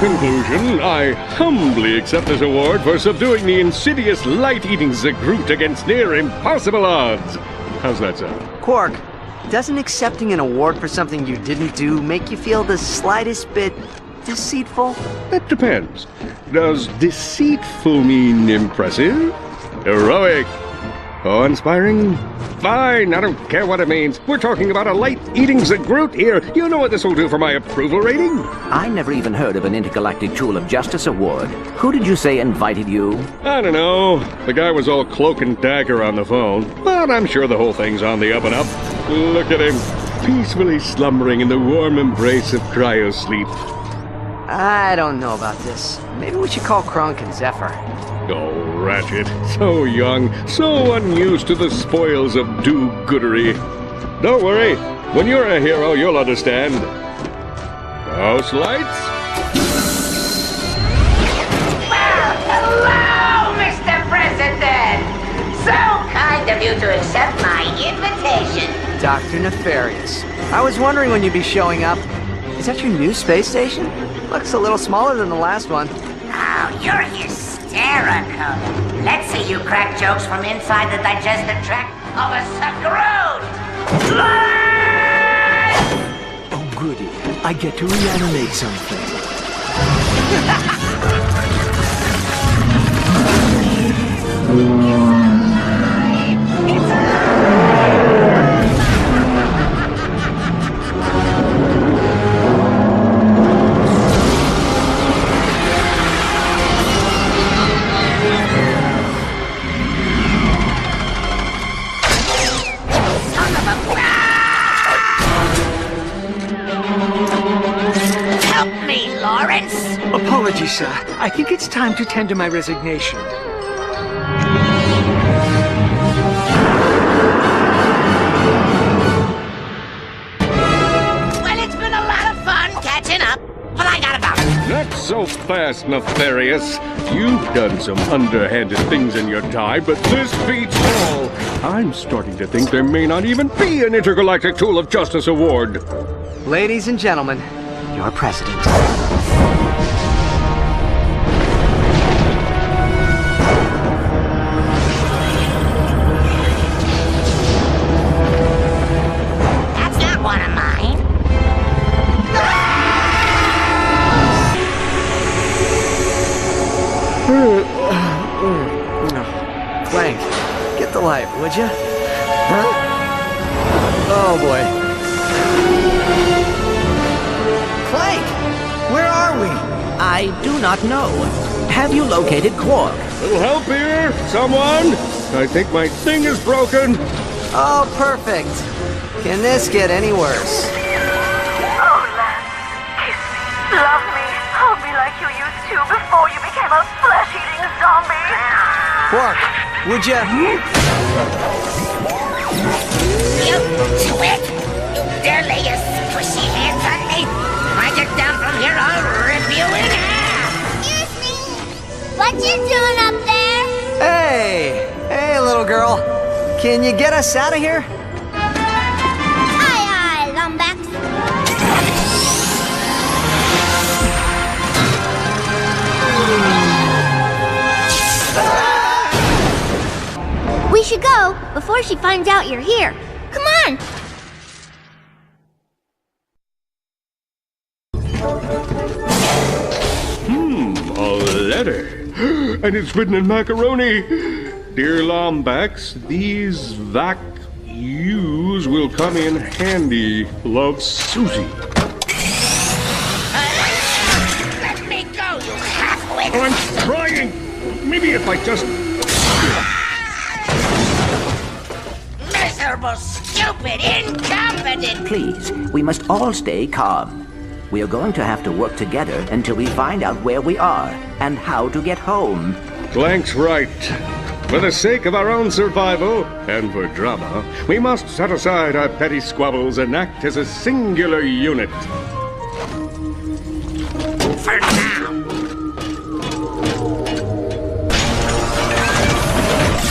conclusion, I humbly accept this award for subduing the insidious light-eating Zagroot against near impossible odds. How's that sound? Quark, doesn't accepting an award for something you didn't do make you feel the slightest bit deceitful? That depends. Does deceitful mean impressive? Heroic? Awe-inspiring? Fine, I don't care what it means. We're talking about a light-eating Zagroot here. You know what this will do for my approval rating? I never even heard of an Intergalactic Tool of Justice award. Who did you say invited you? I don't know. The guy was all cloak and dagger on the phone. But I'm sure the whole thing's on the up and up. Look at him, peacefully slumbering in the warm embrace of cryosleep. I don't know about this. Maybe we should call Kronk and Zephyr. Oh, Ratchet. So young, so unused to the spoils of do-goodery. Don't worry. When you're a hero, you'll understand. House lights? Well, hello, Mr. President! So kind of you to accept my invitation. Dr. Nefarious. I was wondering when you'd be showing up. Is that your new space station? Looks a little smaller than the last one. Oh, you're hysterical. Let's see you crack jokes from inside the digestive tract of a Zagroot! Oh, goody. I get to reanimate something. Apologies, sir. I think it's time to tender my resignation. Well, it's been a lot of fun catching up, but I gotta go. Not so fast, Nefarious. You've done some underhanded things in your time, but this beats all. I'm starting to think there may not even be an Intergalactic Tool of Justice award. Ladies and gentlemen, your president. That's not one of mine. Clank, get the light, would you? Huh? Oh boy. Clank! Where are we? I do not know. Have you located Quark? Little help here? Someone? I think my thing is broken. Oh, perfect. Can this get any worse? Oh, Lance, kiss me, love me, hold me like you used to before you became a flesh-eating zombie. Quark, would you? You twit! You dare lay your squishy hands on me? If I get down from here, I'll rip you in half! Excuse me? What you doing up there? Hey! Hey, little girl. Can you get us out of here? Aye, aye, Lumbax. We should go before she finds out you're here. Come on! A letter. And it's written in macaroni. Dear Lombax, these vac-U's will come in handy. Love, Susie. Let me go, you half-wit! Oh, I'm trying. Maybe if I just... Miserable, stupid, incompetent! Please, we must all stay calm. We are going to have to work together until we find out where we are and how to get home. Blank's right. For the sake of our own survival, and for drama, we must set aside our petty squabbles and act as a singular unit. For now!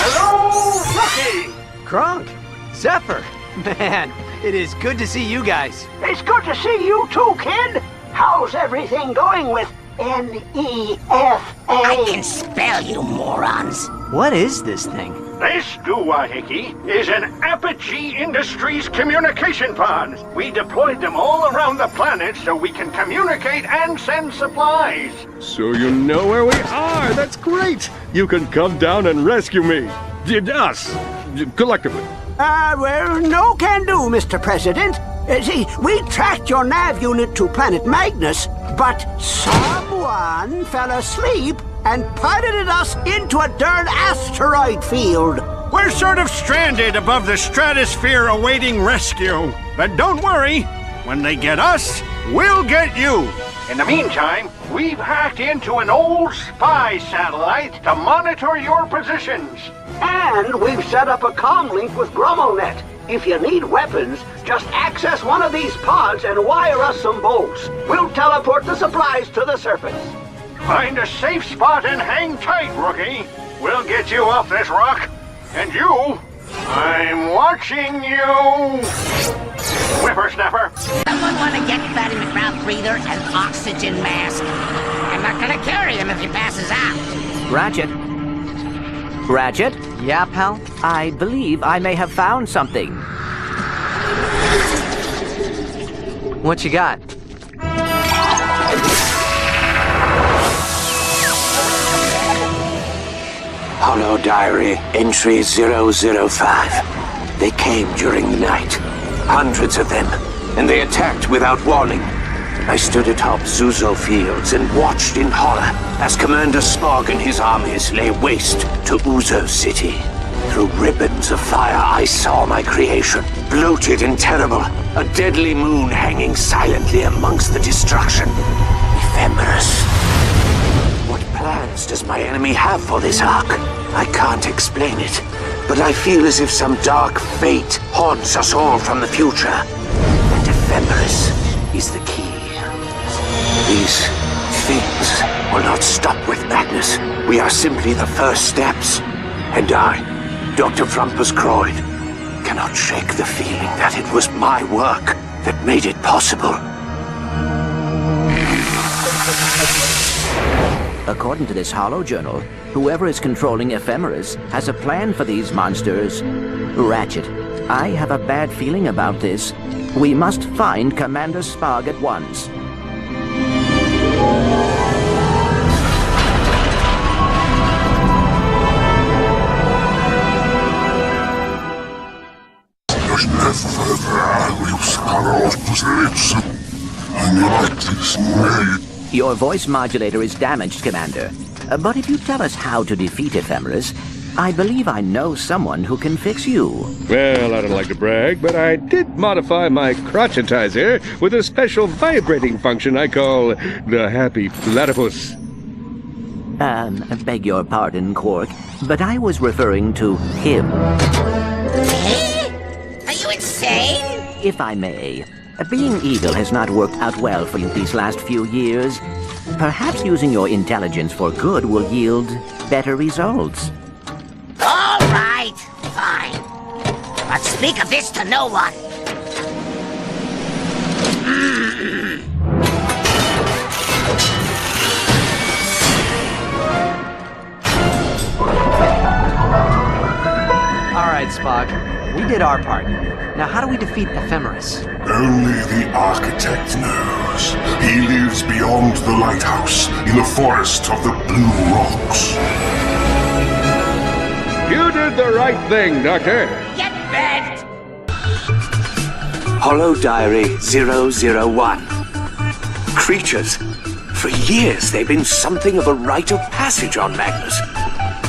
Hello, Rocky! Kronk, Zephyr. Man, it is good to see you guys. It's good to see you too, kid. How's everything going with I can spell, you morons. What is this thing? This doohickey is an Apogee Industries communication pod. We deployed them all around the planet so we can communicate and send supplies. So you know where we are. That's great. You can come down and rescue me. Us. Collectively. Well, no can do, Mr. President. See, we tracked your nav unit to planet Magnus, but someone fell asleep and piloted us into a darn asteroid field. We're sort of stranded above the stratosphere awaiting rescue. But don't worry, when they get us, we'll get you. In the meantime, we've hacked into an old spy satellite to monitor your positions. And we've set up a comm link with GromoNet. If you need weapons, just access one of these pods and wire us some bolts. We'll teleport the supplies to the surface. Find a safe spot and hang tight, rookie. We'll get you off this rock. And you, I'm watching you. Whippersnapper. Someone want to get Fatty McGrath breather and oxygen mask. I'm not gonna carry them if he passes out. Ratchet? Ratchet? Yeah, pal? I believe I may have found something. What you got? Holo Diary, entry 005. They came during the night. Hundreds of them, and they attacked without warning. I stood atop Zuzo Fields and watched in horror as Commander Smog and his armies lay waste to Uzo City. Through ribbons of fire, I saw my creation, bloated and terrible, a deadly moon hanging silently amongst the destruction. Ephemerus. What plans does my enemy have for this ark? I can't explain it, but I feel as if some dark fate haunts us all from the future. And Ephemerus is the key. These things will not stop with madness. We are simply the first steps. And I, Dr. Frumpus Croyd, cannot shake the feeling that it was my work that made it possible. According to this holo journal, whoever is controlling Ephemerus has a plan for these monsters. Ratchet, I have a bad feeling about this. We must find Commander Spog at once. Your voice modulator is damaged, Commander. But if you tell us how to defeat Ephemerus, I believe I know someone who can fix you. Well, I don't like to brag, but I did modify my crotchetizer with a special vibrating function I call the Happy Platypus. Beg your pardon, Quark, but I was referring to him. Are you insane? If I may, being evil has not worked out well for you these last few years. Perhaps using your intelligence for good will yield better results. All right, fine. But speak of this to no one. All right, Spock. We did our part. Now, how do we defeat Ephemerus? Only the Architect knows. He lives beyond the lighthouse, in the forest of the Blue Rocks. You did the right thing, Doctor. Get bent! Holo Diary 001. Creatures. For years, they've been something of a rite of passage on Magnus.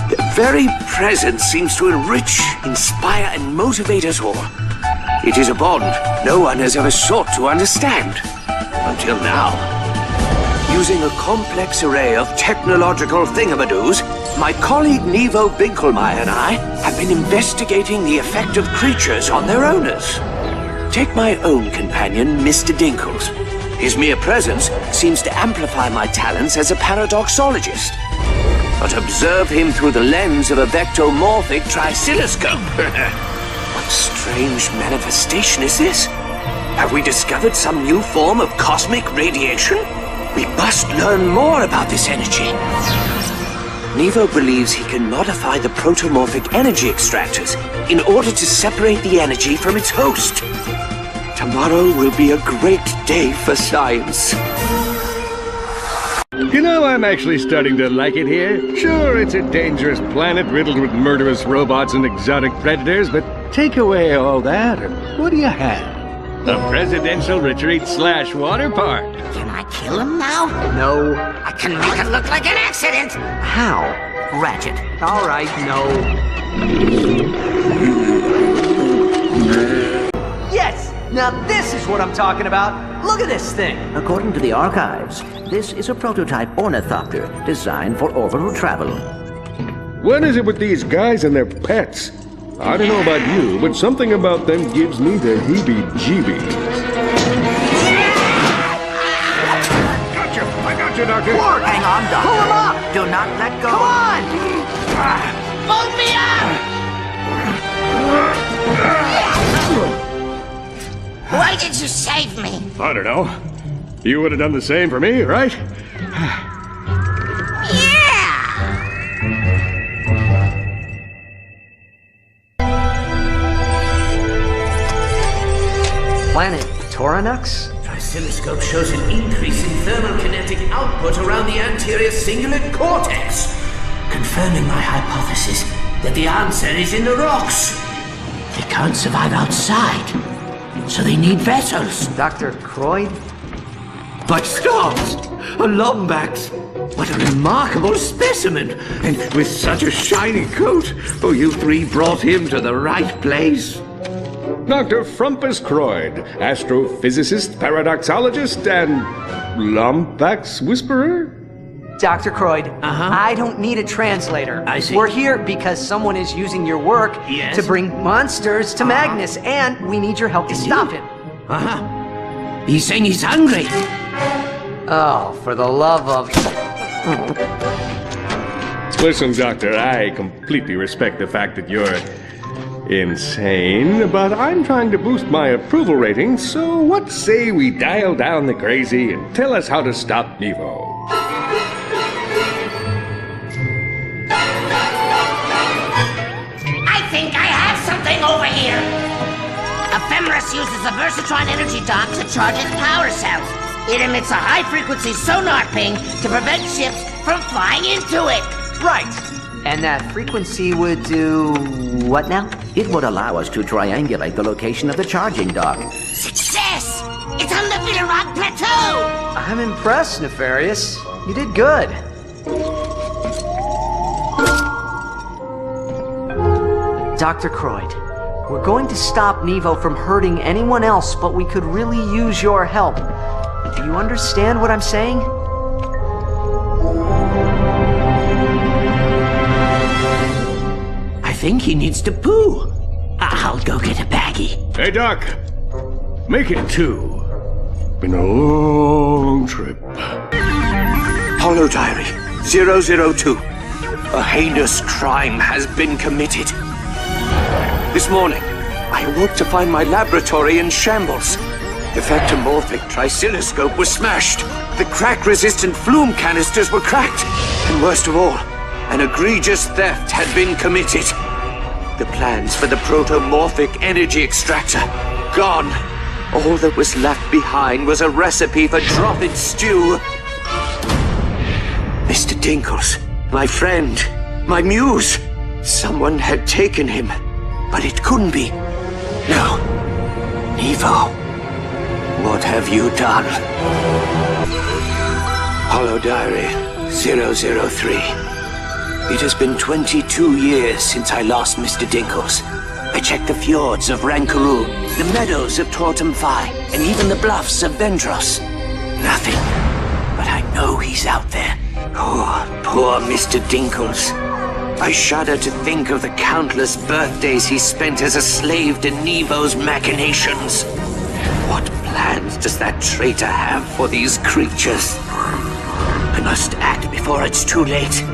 Their very presence seems to enrich, inspire, and motivate us all. It is a bond no one has ever sought to understand. Until now. Using a complex array of technological thingamadoos, my colleague Nevo Binkelmeyer and I have been investigating the effect of creatures on their owners. Take my own companion, Mr. Dinkles. His mere presence seems to amplify my talents as a paradoxologist. But observe him through the lens of a vectomorphic trisiloscope. What strange manifestation is this? Have we discovered some new form of cosmic radiation? We must learn more about this energy. Nevo believes he can modify the protomorphic energy extractors in order to separate the energy from its host. Tomorrow will be a great day for science. You know, I'm actually starting to like it here. Sure, it's a dangerous planet riddled with murderous robots and exotic predators, but take away all that, and what do you have? A presidential retreat / water park. Can I kill him now? No. I can make it look like an accident. How? Ratchet. All right, no. Yes! Now this is what I'm talking about. Look at this thing. According to the archives, this is a prototype ornithopter designed for orbital travel. What is it with these guys and their pets? I don't know about you, but something about them gives me the heebie-jeebies. Gotcha! I got you, Doctor! Hang on, Doctor. Pull him up! Do not let go. Come on! Hold me up! Why did you save me? I don't know. You would have done the same for me, right? Planet Tauronux? Oscilloscope shows an increase in thermal kinetic output around the anterior cingulate cortex, confirming my hypothesis that the answer is in the rocks. They can't survive outside, so they need vessels. Dr. Croyd? My stars! A Lombax! What a remarkable specimen! And with such a shiny coat! Oh, you three brought him to the right place. Dr. Frumpus Croyd, astrophysicist, paradoxologist, and Lombax Whisperer? Dr. Croyd, I don't need a translator. I see. We're here because someone is using your work to bring monsters to Magnus, and we need your help to stop him. He's saying he's hungry. Oh, for the love of... Listen, Doctor, I completely respect the fact that you're insane, but I'm trying to boost my approval rating, so what say we dial down the crazy and tell us how to stop Nevo? I think I have something over here. Ephemeris uses a Versatron energy dock to charge its power cells. It emits a high-frequency sonar ping to prevent ships from flying into it. Right. And that frequency would do... what now? It would allow us to triangulate the location of the charging dock. Success! It's on the Rock Plateau! I'm impressed, Nefarious. You did good. Dr. Croyd, we're going to stop Nevo from hurting anyone else, but we could really use your help. Do you understand what I'm saying? I think he needs to poo. I'll go get a baggie. Hey, Doc, make it 2. Been a long trip. Holo Diary 002. A heinous crime has been committed. This morning, I awoke to find my laboratory in shambles. The vectormorphic tricilloscope was smashed. The crack-resistant flume canisters were cracked. And worst of all, an egregious theft had been committed. The plans for the protomorphic energy extractor, gone. All that was left behind was a recipe for drop-in stew. Mr. Dinkles, my friend, my muse. Someone had taken him, but it couldn't be. No. Nevo, what have you done? Holo Diary 003. It has been 22 years since I lost Mr. Dinkles. I checked the fjords of Rankaroon, the meadows of Tortumfi, and even the bluffs of Vendros. Nothing. But I know he's out there. Oh, poor Mr. Dinkles. I shudder to think of the countless birthdays he spent as a slave to Nevo's machinations. What plans does that traitor have for these creatures? I must act before it's too late.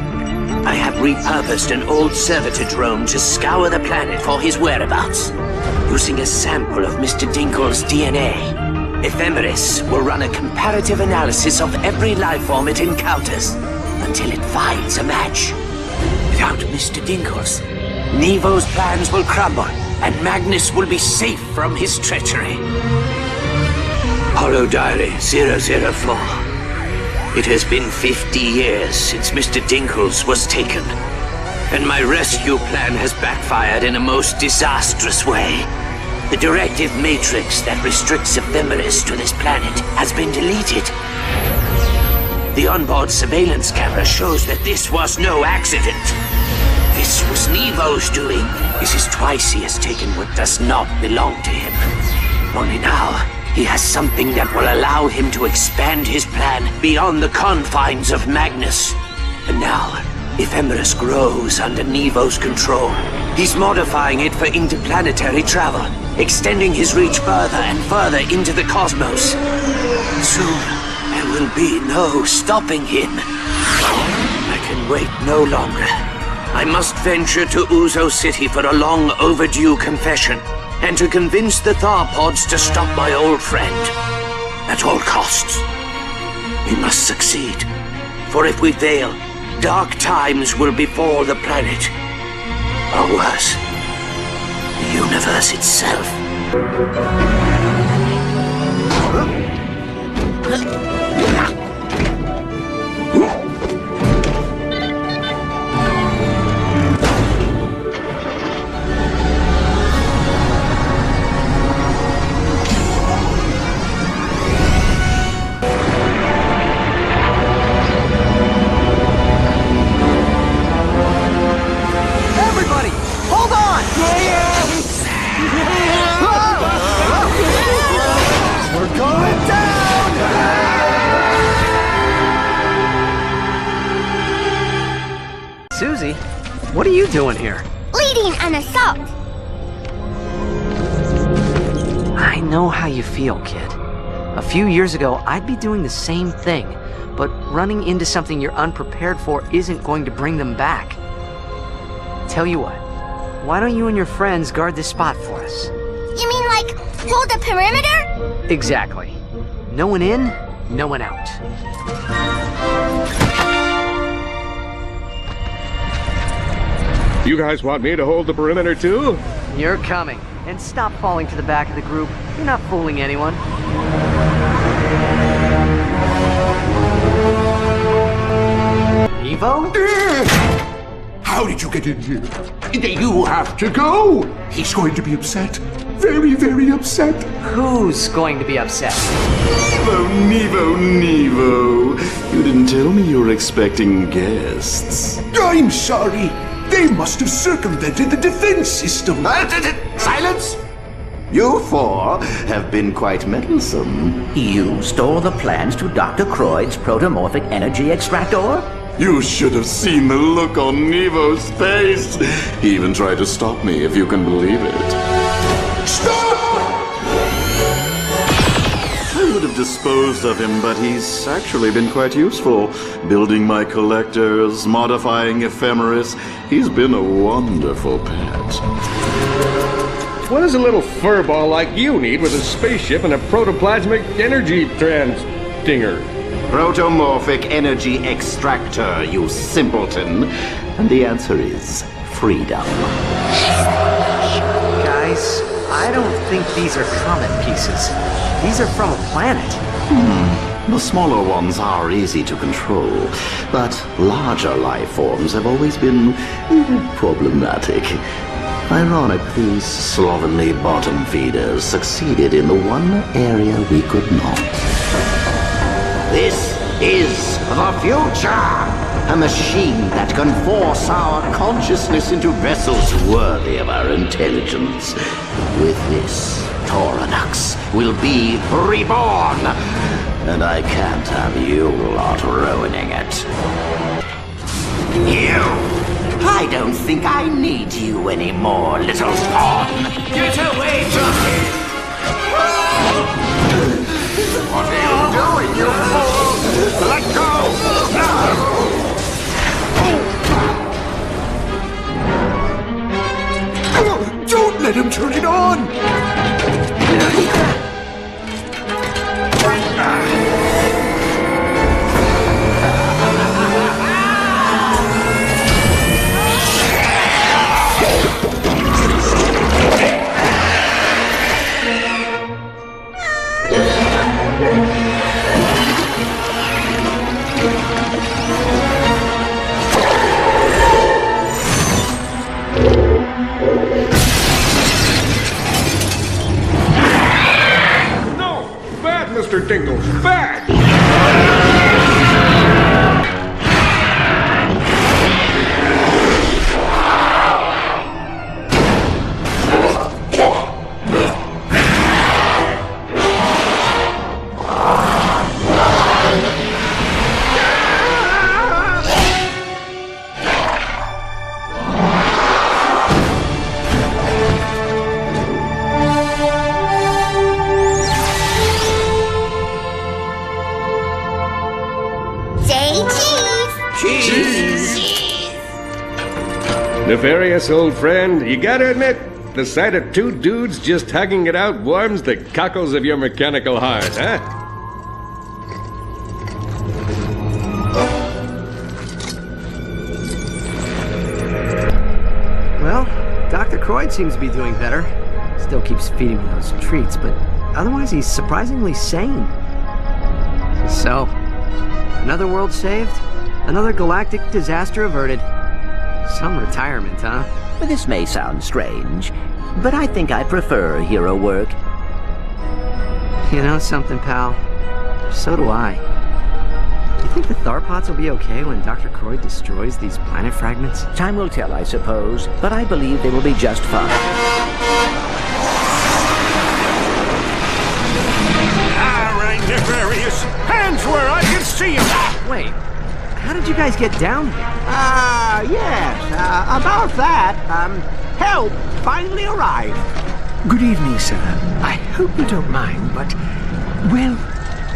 I have repurposed an old servitor drone to scour the planet for his whereabouts, using a sample of Mr. Dinkle's DNA. Ephemeris will run a comparative analysis of every life form it encounters until it finds a match. Without Mr. Dinkles, Nevo's plans will crumble and Magnus will be safe from his treachery. Hollow Diary 004. It has been 50 years since Mr. Dinkles was taken, and my rescue plan has backfired in a most disastrous way. The directive matrix that restricts Ephemeris to this planet has been deleted. The onboard surveillance camera shows that this was no accident. This was Nevo's doing. This is twice he has taken what does not belong to him. Only now, he has something that will allow him to expand his plan beyond the confines of Magnus. And now, Ephemeris grows under Nevo's control. He's modifying it for interplanetary travel, extending his reach further and further into the cosmos. Soon, there will be no stopping him. I can wait no longer. I must venture to Uzo City for a long overdue confession, and to convince the Tharpods to stop my old friend. At all costs. We must succeed. For if we fail, dark times will befall the planet. Or worse, the universe itself. Susie, what are you doing here? Leading an assault. I know how you feel, kid. A few years ago, I'd be doing the same thing, but running into something you're unprepared for isn't going to bring them back. Tell you what, why don't you and your friends guard this spot for us? You mean like hold the perimeter? Exactly. No one in, no one out. You guys want me to hold the perimeter too? You're coming. And stop falling to the back of the group. You're not fooling anyone. Evo? How did you get in here? You have to go. He's going to be upset. Very, very upset. Who's going to be upset? Nevo. You didn't tell me you were expecting guests. I'm sorry. They must have circumvented the defense system. Silence! You four have been quite meddlesome. You stole the plans to Dr. Croyd's protomorphic energy extractor? You should have seen the look on Nevo's face. He even tried to stop me, if you can believe it. Stop! I would have disposed of him, but he's actually been quite useful. Building my collectors, modifying Ephemeris. He's been a wonderful pet. What does a little furball like you need with a spaceship and a protoplasmic energy dinger? Protomorphic energy extractor, you simpleton. And the answer is freedom. Guys, I don't think these are comet pieces. These are from a planet. The smaller ones are easy to control, but larger life forms have always been problematic. Ironic, these slovenly bottom feeders succeeded in the one area we could not. This is the future! A machine that can force our consciousness into vessels worthy of our intelligence. With this, Tauronux will be reborn! And I can't have you lot ruining it. You! I don't think I need you anymore, little pawn! Get away from me! What are you doing, you fool? Let go! No! Don't let him turn it on! Mr. Tinkle. Bad! Nefarious old friend, you gotta admit, the sight of two dudes just hugging it out warms the cockles of your mechanical heart, huh? Well, Dr. Croyd seems to be doing better. Still keeps feeding me those treats, but otherwise he's surprisingly sane. So, another world saved, another galactic disaster averted. Some retirement, huh? This may sound strange, but I think I prefer hero work. You know something, pal? So do I. You think the Tharpods will be okay when Dr. Croyd destroys these planet fragments? Time will tell, I suppose, but I believe they will be just fine. All right, Nefarious. Hands where I can see them. Wait, how did you guys get down here? Yes, about that, help finally arrived. Good evening, sir. I hope you don't mind, but, well,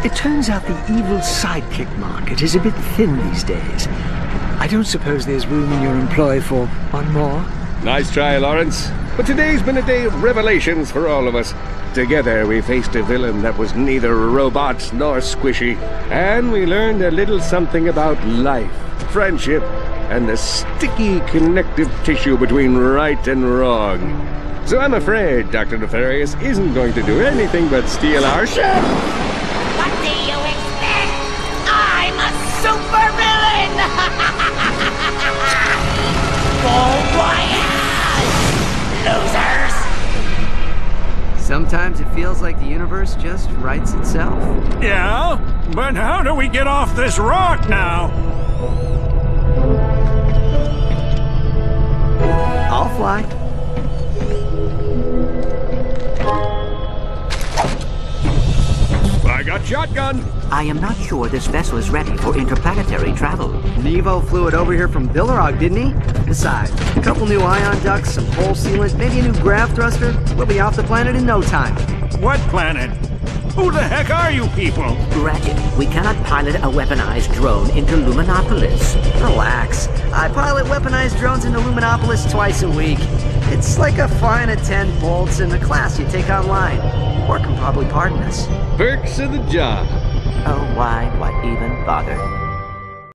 it turns out the evil sidekick market is a bit thin these days. I don't suppose there's room in your employ for one more? Nice try, Lawrence. But today's been a day of revelations for all of us. Together we faced a villain that was neither robot nor squishy. And we learned a little something about life, friendship, and the sticky connective tissue between right and wrong. So I'm afraid Dr. Nefarious isn't going to do anything but steal our ship. What do you expect? I'm a supervillain! Bon voyage, losers! Sometimes it feels like the universe just writes itself. Yeah? But how do we get off this rock now? I'll fly. I got shotgun. I am not sure this vessel is ready for interplanetary travel. Nevo flew it over here from Billerog, didn't he? Besides, a couple new ion ducts, some hull sealant, maybe a new grav thruster. We'll be off the planet in no time. What planet? Who the heck are you people? Ratchet, we cannot pilot a weaponized drone into Luminopolis. Relax. I pilot weaponized drones into Luminopolis twice a week. It's like a fine at 10 bolts in the class you take online. Or can probably pardon us. Perks of the job. Oh, why even bother?